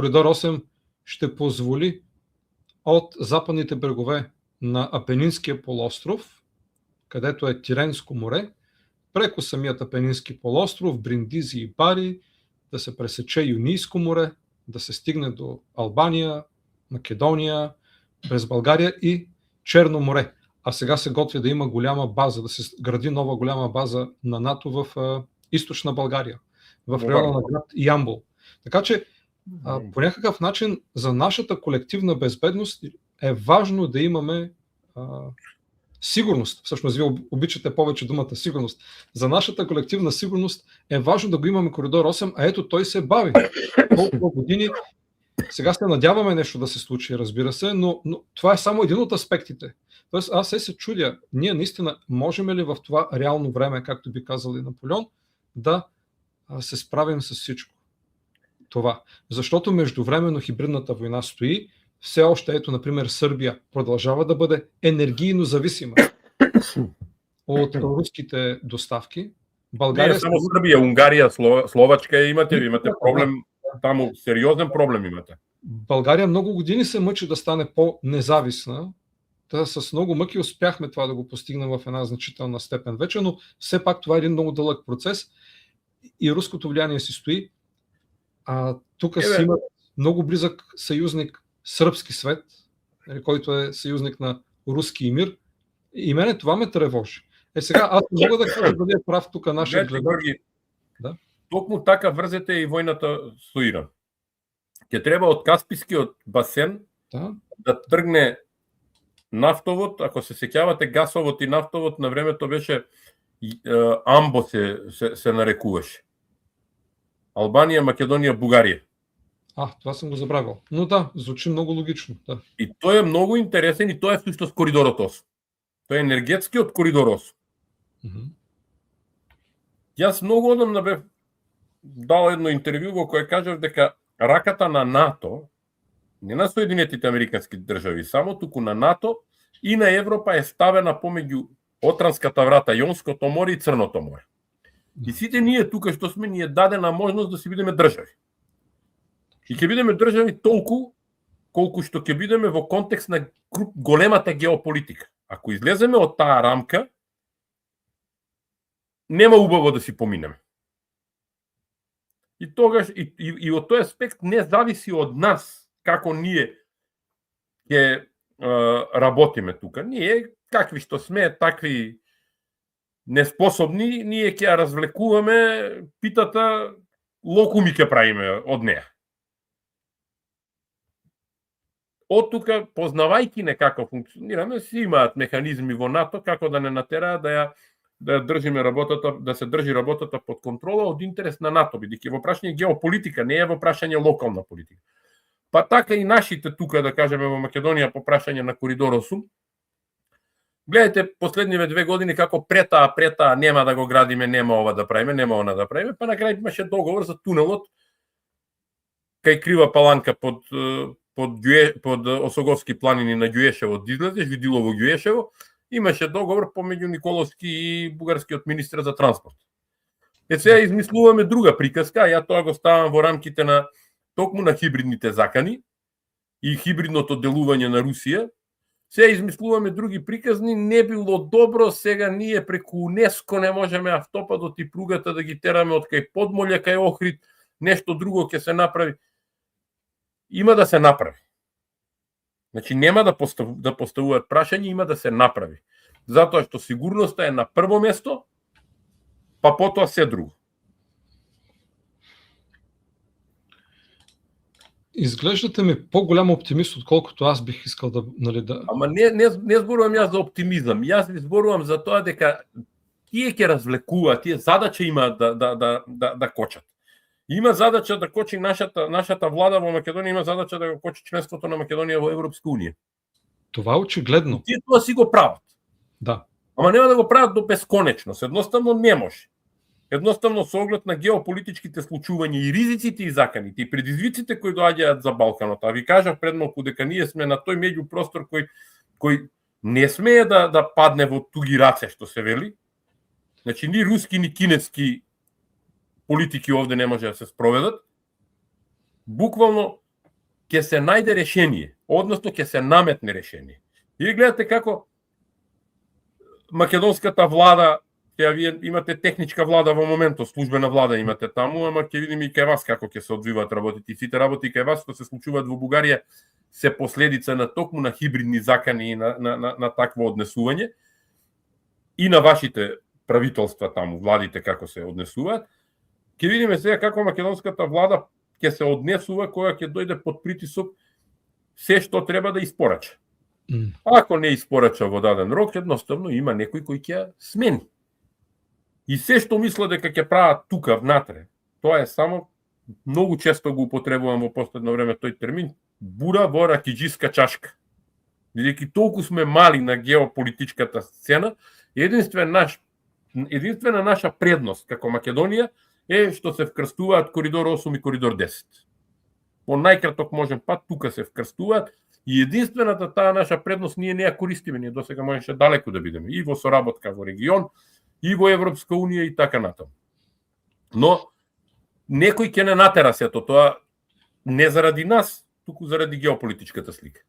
Коридор 8 ще позволи от западните брегове на Апенинския полуостров, където е Тиренско море, преко самият Апенински полуостров, Бриндизи и Бари, да се пресече Юнийско море, да се стигне до Албания, Македония, през България и Черно море. А сега се готви да има голяма база, да се гради нова голяма база на НАТО в източна България, в района на град Ямбол. Така че по някакъв начин за нашата колективна безбедност е важно да имаме сигурност. Всъщност, вие обичате повече думата сигурност. За нашата колективна сигурност е важно да го имаме коридор 8, а ето той се бави. Колко години. Сега се надяваме нещо да се случи, разбира се, но това е само един от аспектите. Тоест, аз се чудя, ние наистина можем ли в това реално време, както би казал и Наполеон, да се справим с всичко това. Защото междувременно хибридната война стои, все още, ето, например, Сърбия продължава да бъде енергийно зависима от руските доставки. България... Не само Сърбия, Унгария, Словачка имате проблем, там сериозен проблем имате. България много години се мъчи да стане по-независна. С много мъки успяхме това да го постигнем в една значителна степен вече, но все пак това е един много дълъг процес и руското влияние си стои. Тук си има много близък съюзник Сръбски свет, който е съюзник на руски мир. И мене това ме тревожи. Сега аз не мога да кажа дали е прав тук нашия гледач. Да? Токму така врзете и войната со Иран. Ќе треба од Каспискиот басен да тргне нафтовод, ако се сеќавате гасовод и нафтовод на времето беше Амбо се нарекуваше. Албанија, Македонија, Бугарија. Това съм го забравил. Но да, звучи много логично. Да. И тој е много интересен и тој е всушност коридорот 8. Тој е енергетскиот коридор 8. Јас многу одамна бев дал едно интервју во кое кажав дека раката на НАТО, не на Соединетите американски држави, само туку на НАТО и на Европа е ставена помеѓу Отранската врата, Јонското море и Црното море. И сите ние тука што сме, ни е дадена можност да си бидеме држави. И ќе бидеме држави толку колку што ќе бидеме во контекст на големата геополитика. Ако излеземе од таа рамка, нема убаво да си поминеме. И тогаш и од тој аспект не зависи од нас како ние ќе работиме тука. Ние какви што сме, такви неспособни, ние ќе ја развлекуваме питата, локуми ќе правиме од неа. Од тука, познавајки не како функционираме, си имаат механизми во НАТО како да не натераат да држиме работата, да се држи работата под контрола од интерес на НАТО, бидејќи во прашање геополитика, не е во прашање локална политика. Па така и нашите тука, да кажеме, во Македонија по прашање на коридор 8. Гледате последниве 2 години како прета, нема да го градиме, нема ова да правиме, нема она да правиме, па на крај имаше договор за тунелот кај Крива Паланка под Осоговски планини на Ѓуешево, излезеш, Видилово Ѓуешево, имаше договор помеѓу Николовски и бугарскиот министр за транспорт. Сега измислуваме друга приказка, ја тоа го ставам во рамките на токму на хибридните закани и хибридното делување на Русија. Сега измислуваме други приказни, не било добро, сега ние преку УНЕСКО не можеме автопадот и пругата да ги тераме од кај Подмолја, кај Охрид, нешто друго ќе се направи. Има да се направи. Значи нема да поставуваат прашање, има да се направи. Затоа што сигурноста е на прво место, па потоа се друго. Изглеждате ми по-голям оптимист, отколкото аз бих искал да... Ама не зборувам јас за оптимизам. Јас зборувам за тоа дека тие ќе развлекуваат, тие задача има да кочат. Има задача да кочи нашата влада во Македонија, има задача да го кочи членството на Македонија во Европска унија. Това е очигледно. Тие тоа си го прават. Да. Ама нема да го прават до бесконечност. Едноставно не може. Едноставно со оглед на геополитичките случувања и ризиците и заканите и предизвиците кои доаѓаат за Балканот. А ви кажав пред малку дека ние сме на тој меѓупростор кој не смее да падне во туги раце, што се вели. Значи ни руски ни кинески политики овде не може да се спроведат. Буквално ќе се најде решение, односно ќе се наметне решение. И гледате како македонската влада, вие имате техничка влада во моментот, службена влада имате таму, ама ќе видиме и кај вас како ќе се одвиваат работите. И сите работи кај вас што се случуваат во Бугарија се последица на токму на хибридни закани и на такво однесување и на вашите правителства таму, владите како се однесуваат. Ќе видиме сега како македонската влада ќе се однесува кога ќе дојде под притисок се што треба да испорача. Ако не испорача во даден рок, едноставно има некој кој ќе смени. И се што мисла дека ќе прават тука внатре, тоа е само, многу често го употребувам во последно време тој термин, бура во ракиџиска чашка. Бидејќи толку сме мали на геополитичката сцена, единствена наша предност како Македонија е што се вкрстуваат коридор 8 и коридор 10. По најкраток можен пат тука се вкрстуваат и единствената таа наша предност ние не ја користиме, ние досега можеше далеку да бидеме и во соработка во регион, и во Европска унија и така натаму. Но некој ќе не натера сето тоа не заради нас, туку заради геополитичката слика.